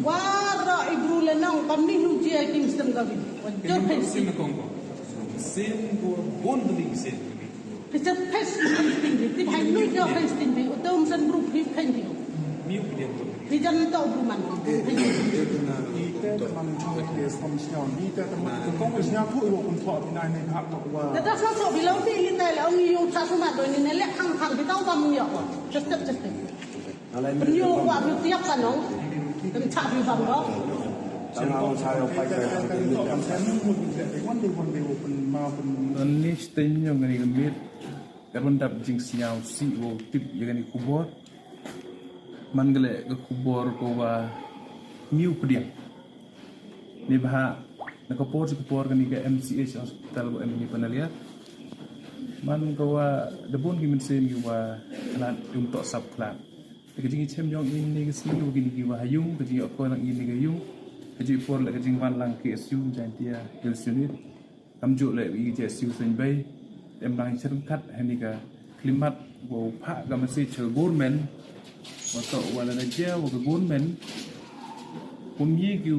Wara ibu lenang kami nuji Kingston gabi. Wajar pesi. Sen go bonding sen. Kita pesi tinggi. Tidak hanya jauh pesi tinggi. Utama sen grup hidup tinggi. Miu dia tu. Kita tahu bukan. Kita sama bilang sih kita lah orang yang satu macam ini nelek hang kita tahu kamu ya. Cestek. Beliau waktu tiap kanong. Dan cabi bangga. Ini setengah yang ini gemit, karena dapat jings nyau si wo tip yang ini kubur, manggale ke kubur kawa miu pediang. Ni bah nak kubur kan ni ke MCH hospital ko ini penalia. Man kawa debun gimin sen giwa kelat untuk sub kelat. Kejing icem yang ini ke sini begini giwa hayung, kejing aku yang ini ke hayung. Kejing por lek kejing wan lang ke SU jantia health unit kamjuk lek wi je SU sen bay em lang chen kat hanika klimat wo pha ga masi che government wato wala na je wo government pun yi gi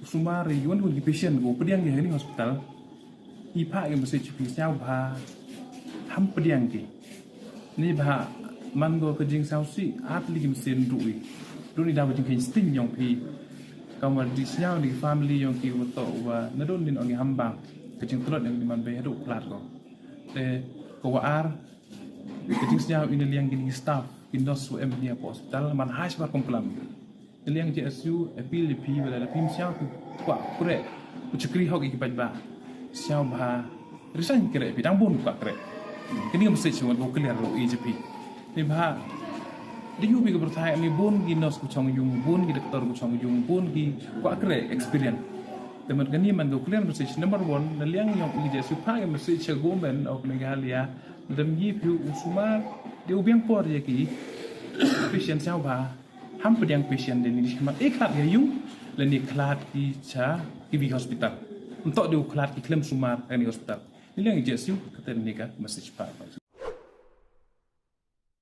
sumari yon kun gi patient go pediang ge ni hospital i pha ga masi che pi sao pha ham pediang ge ni bha man go kejing sao si atli gi mesin rui ni da kejing kin sting yong pi kamu di siang di family yang kita tahu wa nadon din orang hambang kecing telur yang diman bayar kelar ko kawar kecing siang ini yang gini staff indos UM ni hospital man hais bar komplam ini yang JSU appeal di wala pim siang kwa kure ucikri hok iki ba siang ba resign kire bidang bun kwa kire kini mesti cuma go clear ro IJP ni ba dia juga bertanya ni bun ginos kucang yung bun gi doktor kucang yung bun gi kwa kre experience teman kani man go clear message number 1 na liang yang ije supa yang message cha government of negalia dem yi pu usuma de ubiang por ye ki patient sao ba ham pedang patient den ni ma eklat ya yung le ni klat ki cha ki bi hospital untuk de klat ki klem sumar ni hospital ni liang ije su kata ni ka message pa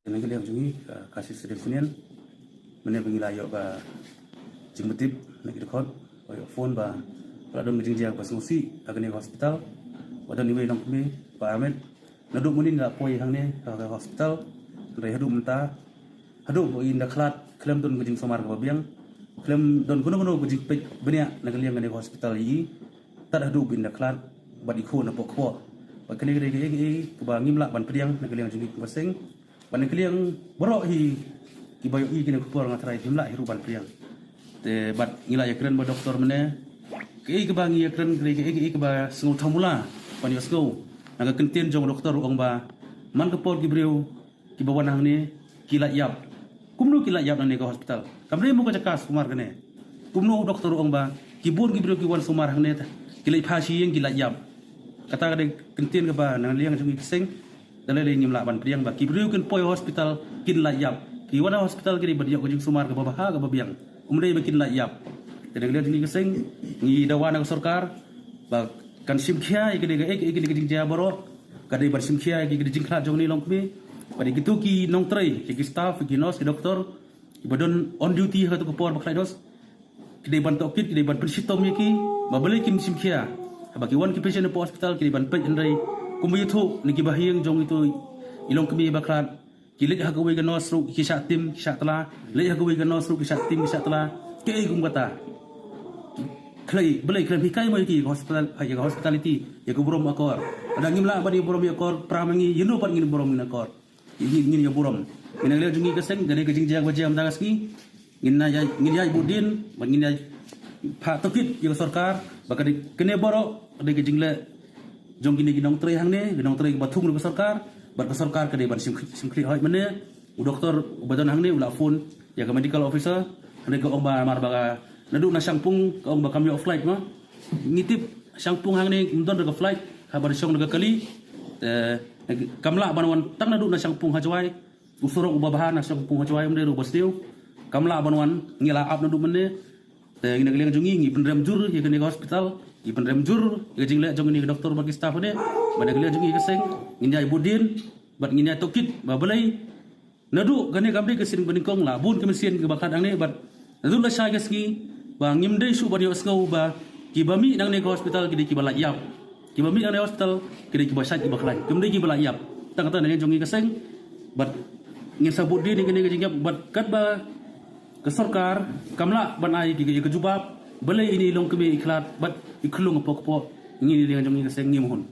Yang kalian jungi kasih sedemikian mana pengilayo ba jimutip nak rekod bayo phone ba kalau ada jing pas ngusi akan ni hospital wadah niwe nong kami Pak Ahmed naduk munin nak poi hang ni ke hospital dari haduk mentah haduk bo inda klat klaim don gujing somar ka biang klaim don kuno gujing pe benia nak kalian ngani hospital yi tad haduk inda klat badi ko na pokwa ba kali ge ke ba ngimla ban pediang nak kalian jungi paseng ban kalian borok hi kibayo i kini kupor ngatrai jumlah hiruban priang te bat ngila ya keren ba doktor mene ke ba ngi ya keren ke ba sengu tamula pan yosko naga kentien jong doktor ong ba man kupor gibreu ki bawan hang ni kila yap kumnu kila yap nang ke hospital kamre mo ko jakas kumar kene kumnu doktor ong ba kibun gibreu ki wan sumar hang ne kila phasi yang kila yap kata kade kentien ke ba nang liang jong kiseng dalai nyimla ban priang ba kibreu ken poi hospital kin la yap ki wana hospital kini badiak kujing sumar ke babaha ke babiang umrei bikin la yap tedeng lihat ni keseng ngi dawana ke sarkar ba kan simkhia ikide jing jaboro kadai bar simkhia ikide jing khla jong ni longkme badi gitu ki nong trai ki staff ki nos ki doktor ibadon on duty ha to por baklai dos kide ban tokit kide ban persitom ki babale kim simkhia bagi wan ki patient po hospital kide ban pej ndai kumuyuthu ni ki bahiang jong itu ilong kemi baklat kilit hagawi ka nosru kisah tim kisah telah leh hagawi ka nosru kisah tim kisah telah ke gum kata klei belai klem hikai mo ki hospital ya hospitality ya ko burom akor ada ngimla badi burom akor pramangi yeno pat ngin burom akor ngin ya burom ngin le jungi keseng gade ke jingjang bajam tangaski ngin ya budin ngin ya pak tokit ya sarkar bakadi kene boro ade ke jingle jong gini ginong tre hang ne ginong tre bathung ke sarkar bat sarkar ke deban simkri hoy mene u doktor ubadan hang ne ula phone ya ke medical officer hande ke omba mar baga nadu na sangpung ke omba kami of flight ma ngitip sangpung hang ne ndon ke flight kabar song ke kali kamla banwan tang nadu na sangpung hajwai usurong ubabahan na sangpung hajwai mene ru bastiu kamla banwan ngila ap nadu mene te ngina keleng jungi ngi pendrem jur ya ke hospital i pendrem jur ke jingle jong ni doktor bagi staff ne bana keleng jungi keseng nginjai budin bat nginya tokit ba belai nadu gane kamri ke sin bening la bun ke mesin ke bakat ang ne bat nadu la shay gaski ba ngimdei su ba yo sngau ba ki bami nang ne hospital ki bala yap ki bami nang ne hospital ki ba shay ki baklai kimdei ki bala yap tang ta ne jongi kaseng bat ngin sabut di ni ke jingyap bat kat ba ke sarkar kamla ban ai ki ke jubab balai ini long kemi iklat bat iklung pok ngini dengan jongi kaseng ngi mohon